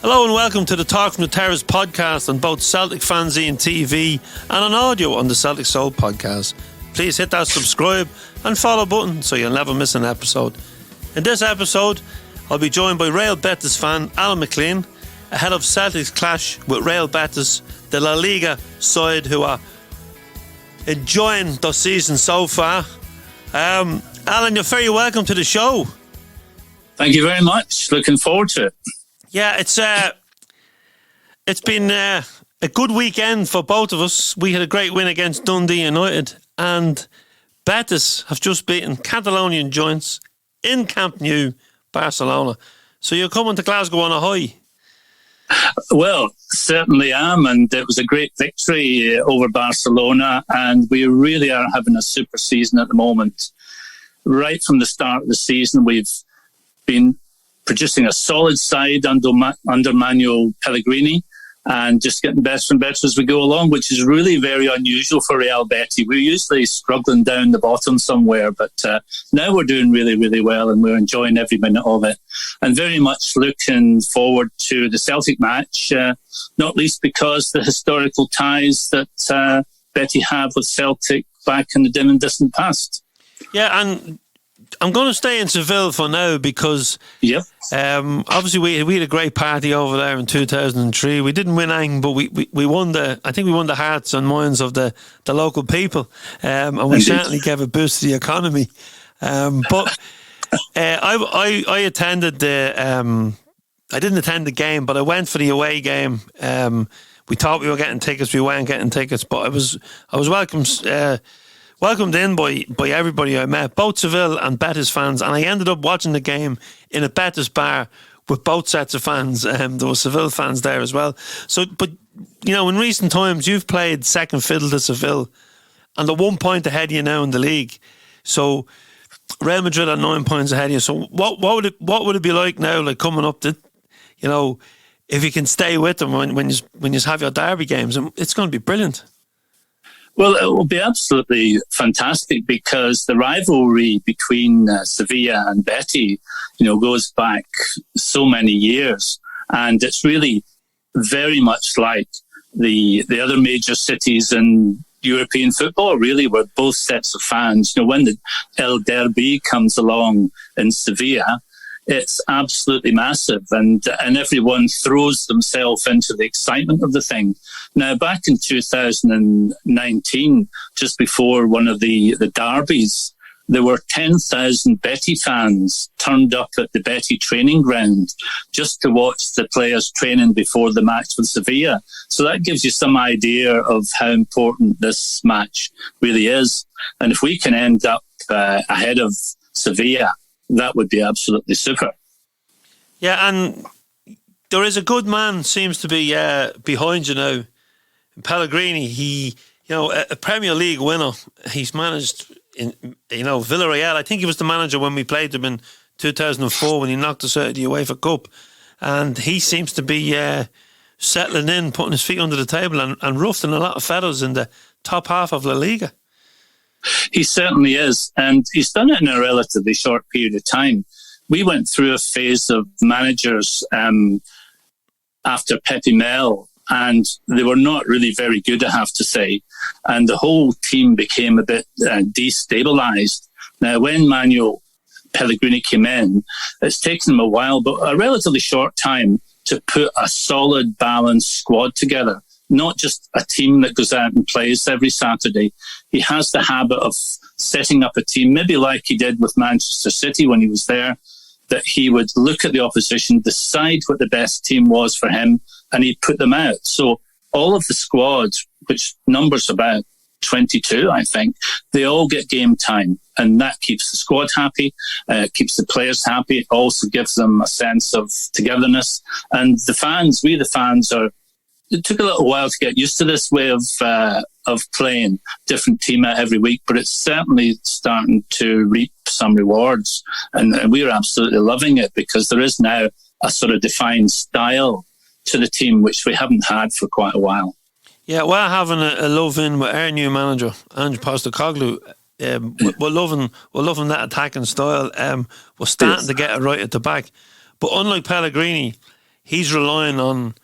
Hello and welcome to the Talk from the Terrace Podcast on both Celtic Fanzine TV and on audio on the Celtic Soul Podcast. Please hit that subscribe and follow button so you'll never miss an episode. In this episode, I'll be joined by Real Betis fan Alan McLean ahead of Celtic's clash with Real Betis, the La Liga side who are enjoying the season so far. Alan, you're very welcome to the show. Thank you very much. Looking forward to it. Yeah, it's been a good weekend for both of us. We had a great win against Dundee United, and Betis have just beaten Catalonian giants in Camp Nou, Barcelona. So you're coming to Glasgow on a high. Well, certainly am, and it was a great victory over Barcelona, and we really are having a super season at the moment. Right from the start of the season, we've been producing a solid side under Manuel Pellegrini and just getting better and better as we go along, which is really very unusual for Real Betis. We're usually struggling down the bottom somewhere, but now we're doing really, really well and we're enjoying every minute of it. And very much looking forward to the Celtic match, not least because the historical ties that Betis have with Celtic back in the dim and distant past. Yeah, and I'm going to stay in Seville for now because obviously we had a great party over there in 2003. We didn't win anything, but we won the hearts and minds of the local people, and we Indeed. certainly gave a boost to the economy. But I attended I didn't attend the game, but I went for the away game. We thought we were getting tickets, we weren't getting tickets, but I was welcomed in by everybody I met, both Seville and Betis fans, and I ended up watching the game in a Betis bar with both sets of fans. There were Seville fans there as well. So, but you know, in recent times, you've played second fiddle to Seville, and they're 1 point ahead of you now in the league. So, Real Madrid are 9 points ahead of you. So, what would it be like now, like coming up to, you know, if you can stay with them when you have your derby games? It's going to be brilliant. Well, it will be absolutely fantastic because the rivalry between Sevilla and Betis, goes back so many years, and it's really very much like the other major cities in European football, really, where both sets of fans, when the El Derby comes along in Sevilla, it's absolutely massive, and everyone throws themselves into the excitement of the thing. Now, back in 2019, just before one of the derbies, there were 10,000 Betis fans turned up at the Betis training ground just to watch the players training before the match with Sevilla. So that gives you some idea of how important this match really is. And if we can end up ahead of Sevilla, that would be absolutely super. Yeah, and there is a good man seems to be behind you now. Pellegrini, he, a Premier League winner. He's managed in, Villarreal. I think he was the manager when we played them in 2004 when he knocked us out of the UEFA Cup. And he seems to be settling in, putting his feet under the table and ruffling a lot of feathers in the top half of La Liga. He certainly is, and he's done it in a relatively short period of time. We went through a phase of managers after Pepe Mel, and they were not really very good, I have to say, and the whole team became a bit destabilised. Now, when Manuel Pellegrini came in, it's taken him a while, but a relatively short time to put a solid, balanced squad together. Not just a team that goes out and plays every Saturday. He has the habit of setting up a team, maybe like he did with Manchester City when he was there, that he would look at the opposition, decide what the best team was for him, and he'd put them out. So all of the squads, which numbers about 22, I think, they all get game time, and that keeps the squad happy, keeps the players happy. It also gives them a sense of togetherness. And the fans, it took a little while to get used to this way of playing different team out every week, but it's certainly starting to reap some rewards, and we're absolutely loving it because there is now a sort of defined style to the team which we haven't had for quite a while. Yeah, we're having a love in with our new manager, Ange Postecoglou. We're loving that attacking style. We're starting to get it right at the back, but unlike Pellegrini, he's relying on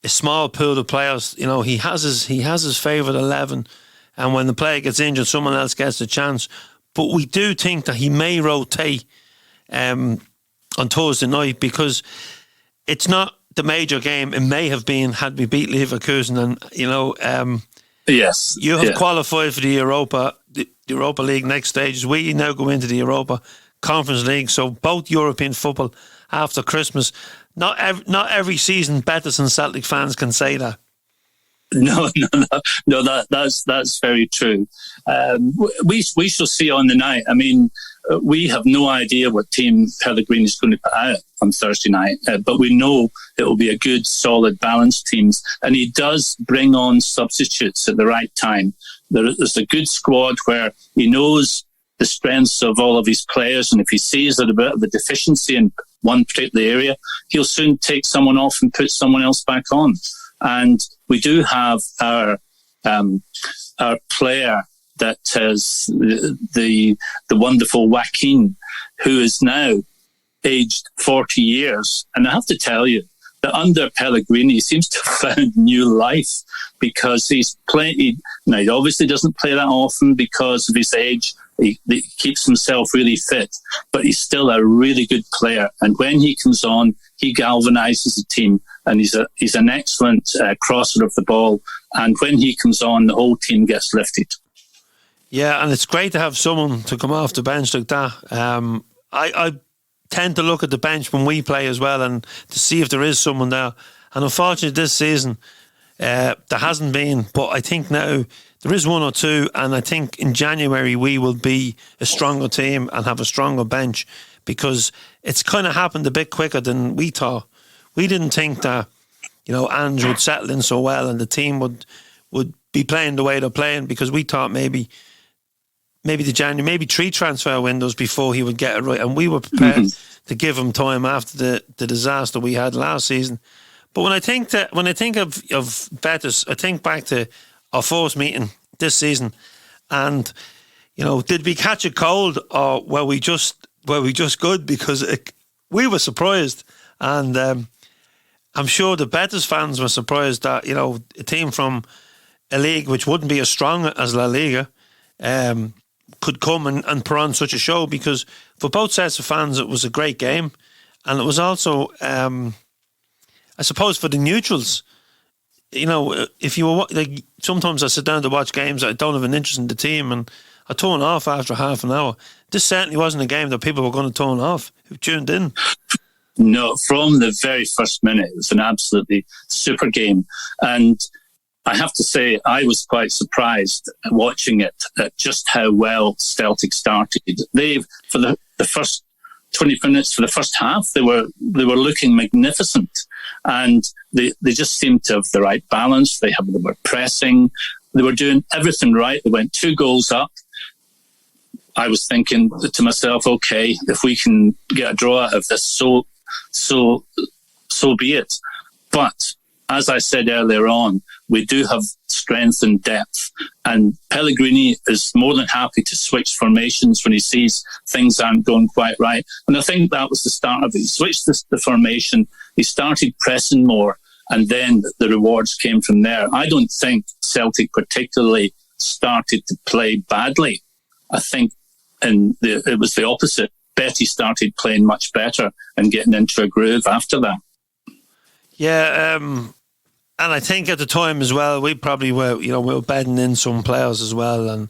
a small pool of players. You know, he has his favourite 11, and when the player gets injured, someone else gets a chance. But we do think that he may rotate on Thursday night, because it's not the major game. It may have been had we beat Leverkusen, and you know, yes, you have qualified for the Europa League next stages. We now go into the Europa Conference League, so both European football after Christmas. Not every season Betis and Celtic fans can say that. No, that's very true. We shall see on the night. I mean, we have no idea what team Pellegrini is going to put out on Thursday night, but we know it will be a good, solid, balanced team. And he does bring on substitutes at the right time. There's a good squad where he knows the strengths of all of his players, and if he sees a bit of a deficiency in one particular area, he'll soon take someone off and put someone else back on. And we do have our player that is the wonderful Joaquin, who is now aged 40 years. And I have to tell you that under Pellegrini, he seems to have found new life, because he's playing. Now, he obviously doesn't play that often because of his age. He keeps himself really fit, but he's still a really good player. And when he comes on, he galvanizes the team, and he's an excellent crosser of the ball. And when he comes on, the whole team gets lifted. Yeah, and it's great to have someone to come off the bench like that. I tend to look at the bench when we play as well, and to see if there is someone there. And unfortunately, this season there hasn't been. But I think now there is one or two, and I think in January we will be a stronger team and have a stronger bench, because it's kind of happened a bit quicker than we thought. We didn't think that, you know, Ange would settle in so well and the team would be playing the way they're playing, because we thought maybe maybe 3 transfer windows before he would get it right, and we were prepared to give him time after the disaster we had last season. But when I think of Betis, I think back to our first meeting this season, and you know, did we catch a cold, or were we just good? Because we were surprised, and I'm sure the Betis fans were surprised that, you know, a team from a league which wouldn't be as strong as La Liga could come and put on such a show, because for both sets of fans it was a great game, and it was also I suppose for the neutrals, you know, if you were like, sometimes I sit down to watch games, I don't have an interest in the team, and I turn off after half an hour. This certainly wasn't a game that people were going to turn off who tuned in. No, from the very first minute, it was an absolutely super game. And I have to say, I was quite surprised watching it at just how well Celtic started. For the first 20 minutes, for the first half, they were looking magnificent, and they just seemed to have the right balance. They were pressing, they were doing everything right. They went 2 goals up. I was thinking to myself, okay, if we can get a draw out of this, so be it. But as I said earlier on, we do have strength and depth, and Pellegrini is more than happy to switch formations when he sees things aren't going quite right. And I think that was the start of it. He switched the formation, he started pressing more, and then the rewards came from there. I don't think Celtic particularly started to play badly. I think it was the opposite. Betis started playing much better and getting into a groove after that. Yeah, and I think at the time as well, we probably were, you know, we were bedding in some players as well, and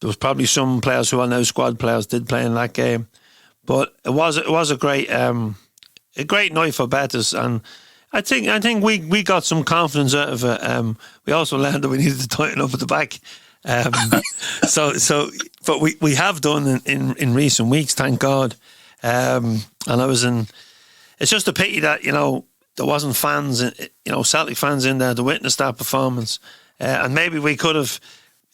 there was probably some players who are now squad players did play in that game. But it was a great night for Betis, and I think we got some confidence out of it. We also learned that we needed to tighten up at the back. But we have done in recent weeks, thank God. And it's just a pity that, you know, there wasn't fans, you know, Celtic fans in there to witness that performance. And maybe we could have,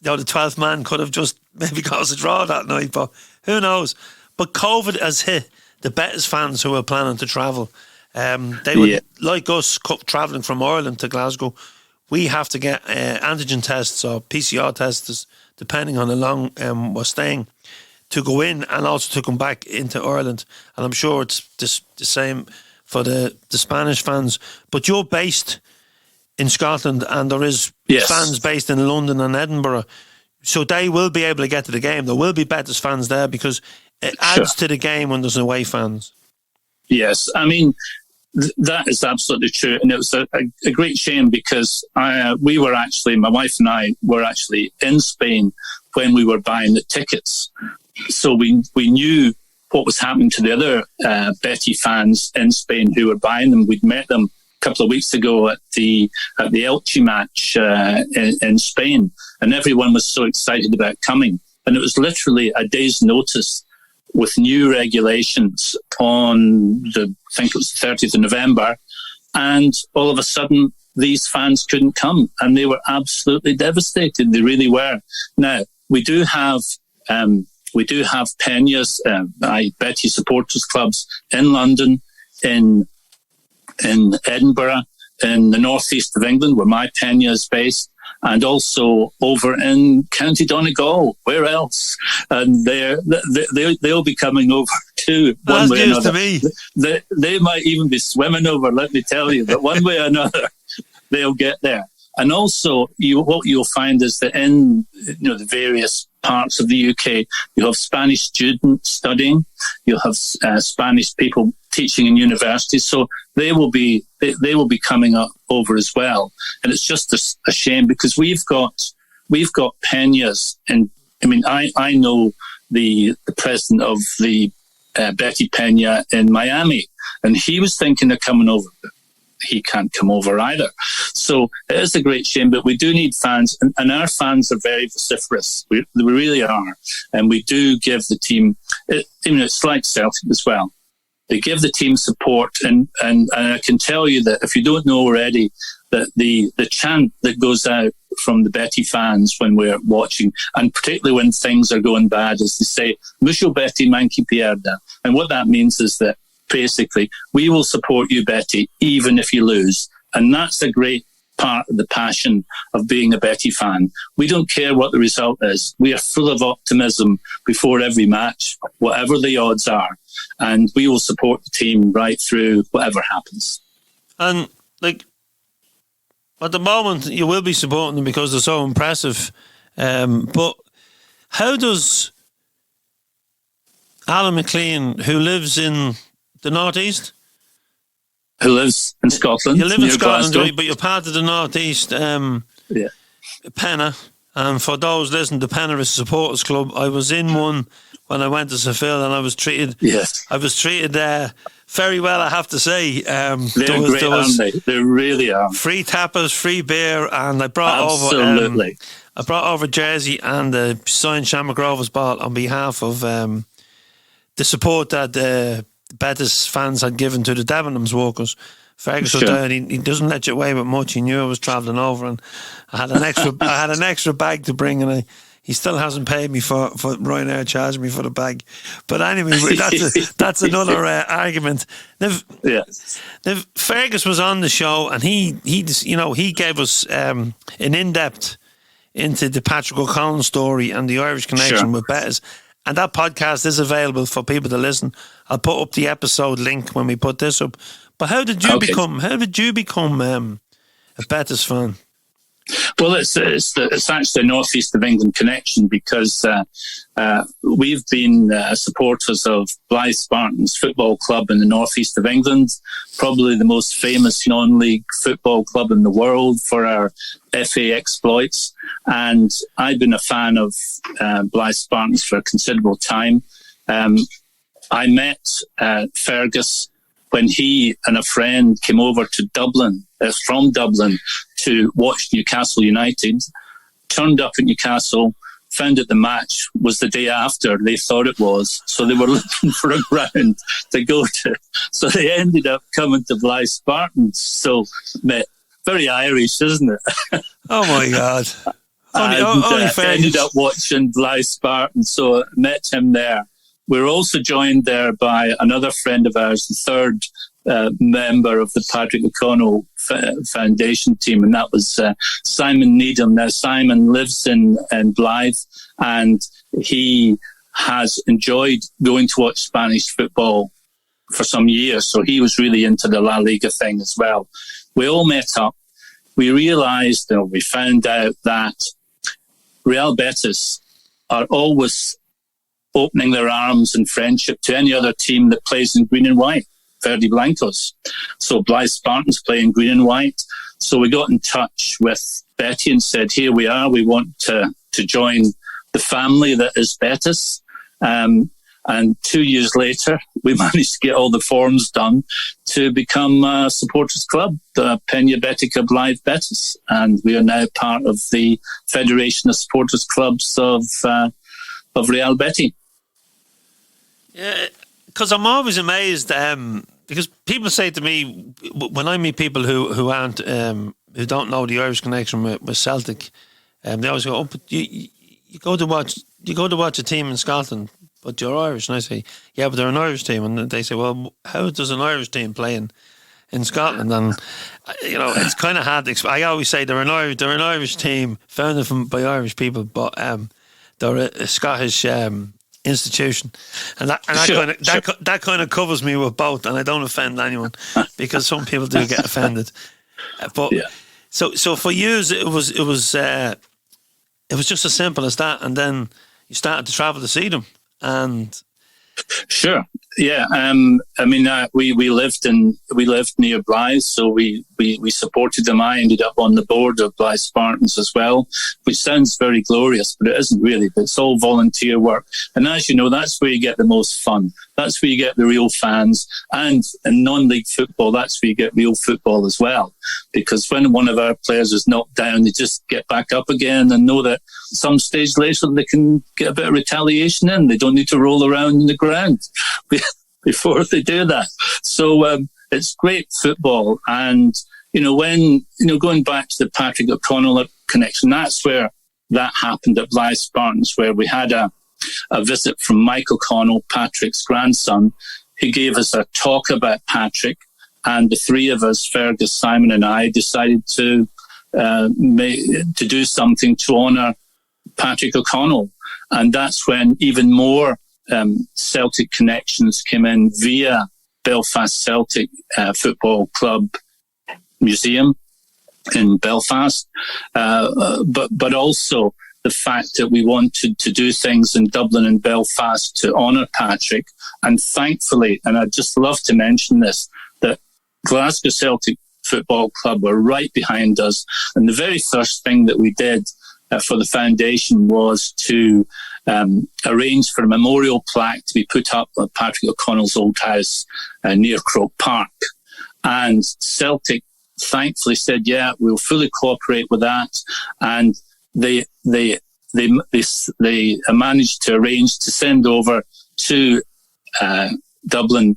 you know, the 12th man could have just maybe got us a draw that night, but who knows? But COVID has hit the Betis fans who were planning to travel. They would, like us, travelling from Ireland to Glasgow, we have to get antigen tests or PCR tests, depending on how long we're staying, to go in and also to come back into Ireland. And I'm sure it's the same for the Spanish fans. But you're based in Scotland, and there is fans based in London and Edinburgh, so they will be able to get to the game. There will be Betis fans there because it adds to the game when there's away fans. Yes, I mean, that is absolutely true. And it was a great shame because we were actually, my wife and I were actually in Spain when we were buying the tickets. So we knew what was happening to the other Betty fans in Spain who were buying them. We'd met them a couple of weeks ago at the Elche match in Spain, and everyone was so excited about coming. And it was literally a day's notice with new regulations on I think it was the 30th of November, and all of a sudden these fans couldn't come, and they were absolutely devastated. They really were. Now we do have Peñas, Betty supporters clubs in London, in Edinburgh, in the northeast of England, where my Peña is based, and also over in County Donegal. Where else? And they'll be coming over too, one way or another. They might even be swimming over, let me tell you, but one way or another, they'll get there. And also, what you'll find is that in the various parts of the UK, you have Spanish students studying, you'll have Spanish people teaching in universities, so they will be coming over as well. And it's just a shame because we've got Peñas, and I mean I know the president of the Bertie Peña in Miami, and he was thinking of coming over. He can't come over either. So it is a great shame, but we do need fans, and our fans are very vociferous. We really are. And we do give the team, it's like Celtic as well. They give the team support, and I can tell you that if you don't know already, that the chant that goes out from the Betty fans when we're watching, and particularly when things are going bad, is to say, Mucho Betty, manqui pierda. And what that means is that basically, we will support you, Betty, even if you lose. And that's a great part of the passion of being a Betty fan. We don't care what the result is. We are full of optimism before every match, whatever the odds are. And we will support the team right through whatever happens. And, at the moment, you will be supporting them because they're so impressive. But how does Alan McLean, who lives in the northeast? Who lives in Scotland? You live in Scotland, right, but you're part of the northeast. Penna. And for those listening, the Penna is a supporters club. I was in one when I went to Seville, and I was treated. Yes, I was treated very well, I have to say. They're great, aren't they? They really are. Free tapas, free beer, and I brought absolutely. I brought over a jersey and the signed Shamrock Rovers ball on behalf of the support that the Betis fans had given to the Debenhams workers. Fergus was down. He doesn't let you away with much. He knew I was travelling over, and I had an extra bag to bring, and he still hasn't paid me for Ryanair charging me for the bag. But anyway, that's another argument. Now, Fergus was on the show, and he gave us an in-depth into the Patrick O'Connell story and the Irish connection with Betis. And that podcast is available for people to listen. I'll put up the episode link when we put this up. But how did you become a Betis fan? Well, it's actually a northeast of England connection because we've been supporters of Blythe Spartans Football Club in the northeast of England, probably the most famous non-league football club in the world for our FA exploits. And I've been a fan of Blythe Spartans for a considerable time. I met Fergus when he and a friend came over to Dublin, from Dublin, to watch Newcastle United, turned up at Newcastle, found that the match was the day after they thought it was, so they were looking for a ground to go to. So they ended up coming to Blythe Spartans. So, very Irish, isn't it? Oh my God. Ended up watching Blythe Spartans, so met him there. We're also joined there by another friend of ours, the third member of the Patrick O'Connell Foundation team, and that was Simon Needham. Now, Simon lives in Blythe, and he has enjoyed going to watch Spanish football for some years, so he was really into the La Liga thing as well. We all met up. We realised, we found out that Real Betis are always opening their arms in friendship to any other team that plays in green and white, Verde Blancos. So Blythe Spartans play in green and white. So we got in touch with Betty and said, here we are, we want to join the family that is Betis. And 2 years later, we managed to get all the forms done to become a supporters club, the Peña Bética Blythe Betis. And we are now part of the Federation of Supporters Clubs of Real Betis. Yeah, because I'm always amazed, because people say to me, when I meet people who aren't, who don't know the Irish connection with Celtic, they always go, oh, but you go to watch a team in Scotland, but you're Irish. And I say, yeah, but they're an Irish team. And they say, well, how does an Irish team play in Scotland? And, it's kind of hard to explain. I always say they're an Irish team founded by Irish people, but they're a Scottish institution. And that kind of covers me with both, and I don't offend anyone because some people do get offended. But yeah. So for years it was just as simple as that, and then you started to travel to see them. And sure, yeah. We lived near Blythe, so we supported them. I ended up on the board of Blythe Spartans as well, which sounds very glorious, but it isn't really. It's all volunteer work, and as you know, that's where you get the most fun. That's where you get the real fans, and in non-league football, that's where you get real football as well. Because when one of our players is knocked down, they just get back up again and know that some stage later they can get a bit of retaliation in. They don't need to roll around in the ground before they do that. So it's great football. And, going back to the Patrick O'Connell connection, that's where that happened at Blythe Spartans, where we had a visit from Mike O'Connell, Patrick's grandson, who gave us a talk about Patrick. And the three of us, Fergus, Simon and I, decided to do something to honour Patrick O'Connell. And that's when even more Celtic connections came in via Belfast Celtic Football Club Museum in Belfast, but also the fact that we wanted to do things in Dublin and Belfast to honour Patrick. And thankfully, and I'd just love to mention this, that Glasgow Celtic Football Club were right behind us. And the very first thing that we did for the foundation was to arrange for a memorial plaque to be put up at Patrick O'Connell's old house near Croke Park. And Celtic thankfully said, yeah, we'll fully cooperate with that. And they managed to arrange to send over to Dublin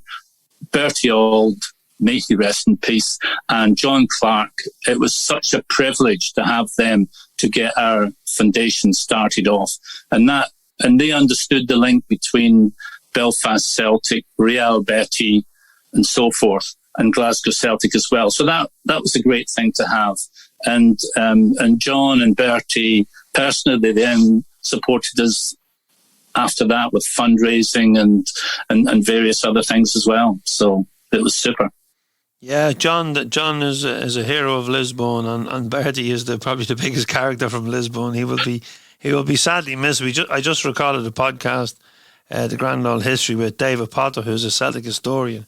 Bertie Auld, may he rest in peace, and John Clark. It was such a privilege to have them to get our foundation started off. And they understood the link between Belfast Celtic, Real Betis, and so forth, and Glasgow Celtic as well. So that was a great thing to have. And John and Bertie, personally, they then supported us after that with fundraising and various other things as well. So it was super. Yeah, John is a hero of Lisbon, and Bertie is probably the biggest character from Lisbon. He will be sadly missed. I just recorded a podcast, the Grand Old History, with David Potter, who's a Celtic historian.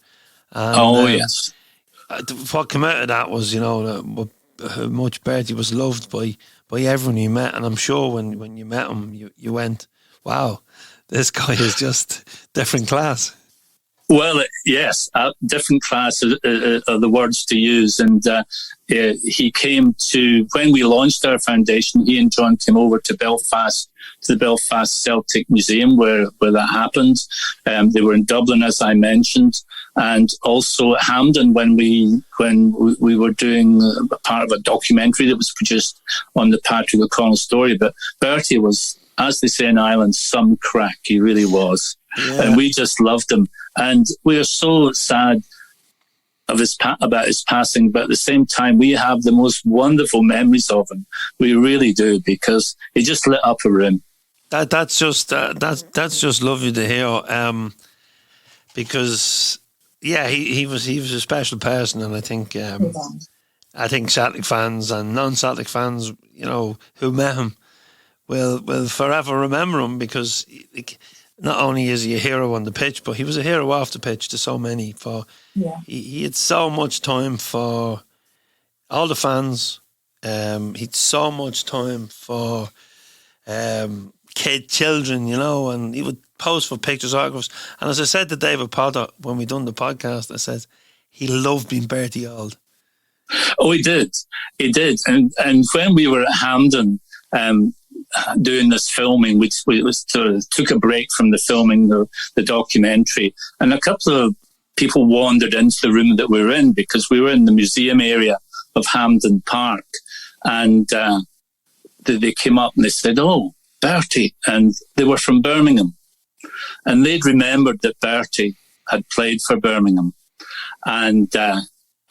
And, yes. What came out of that was, how much Bertie was loved by everyone you met, and I'm sure when you met him, you went, wow, this guy is just different class. Well, yes, different class are the words to use. And he came when we launched our foundation, he and John came over to Belfast, to the Belfast Celtic Museum where that happened. They were in Dublin, as I mentioned, and also at Hampden when we were doing a part of a documentary that was produced on the Patrick O'Connell story. But Bertie was, as they say in Ireland, some crack. He really was. Yeah. And we just loved him. And we are so sad about his passing, but at the same time, we have the most wonderful memories of him. We really do, because he just lit up a room. That's just lovely to hear. Because Yeah, he was a special person, and I think Celtic fans and non-Celtic fans, who met him, will forever remember him, because not only is he a hero on the pitch, but he was a hero off the pitch to so many. He had so much time for all the fans. He'd so much time for children, and he would post for pictures, autographs. And as I said to David Potter when we done the podcast, I said he loved being Bertie Auld. Oh, he did. And when we were at Hampden doing this filming, we sort of took a break from the filming, the documentary, and a couple of people wandered into the room that we were in, because we were in the museum area of Hampden Park, and they came up and they said, "Oh, Bertie," and they were from Birmingham, and they'd remembered that Bertie had played for Birmingham, and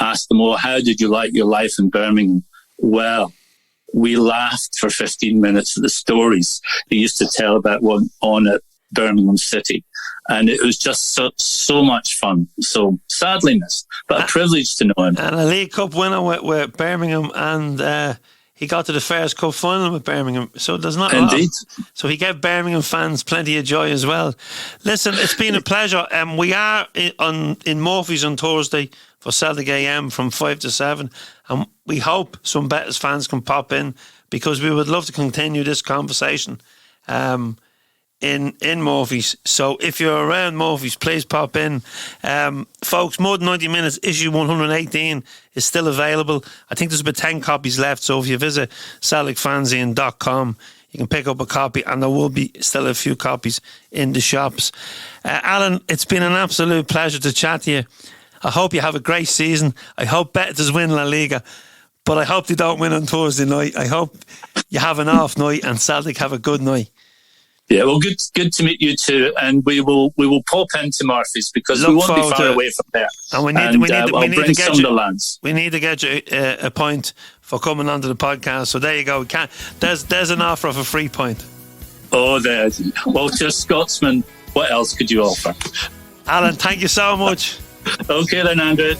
asked them, "Oh, how did you like your life in Birmingham?" Well, we laughed for 15 minutes at the stories he used to tell about one on at Birmingham City, and it was just so much fun. So sadly missed, but a privilege to know him. And a League Cup winner with Birmingham, and he got to the First Cup final with Birmingham. So there's not a lot. So he gave Birmingham fans plenty of joy as well. Listen, it's been a pleasure. We are in Murphy's on Thursday for Celtic AM from 5 to 7, and we hope some Betis fans can pop in, because we would love to continue this conversation in Murphy's. So if you're around Murphy's, please pop in. Folks, More Than 90 Minutes issue 118 is still available. I think there's about 10 copies left, so if you visit CelticFanzine.com, you can pick up a copy, and there will be still a few copies in the shops. Alan, it's been an absolute pleasure to chat to you. I hope you have a great season. I hope Betis win La Liga, but I hope they don't win on Thursday night. I hope you have an off night and Celtic have a good night. Yeah, well, good to meet you too, and we will pop into Murphy's, because we won't be far away from there. And we need to get some of the lads. We need to get you a point for coming onto the podcast. So there you go. There's an offer of a free point. Oh, there. Well, to a Scotsman, what else could you offer? Alan, thank you so much. Okay then, Andrew.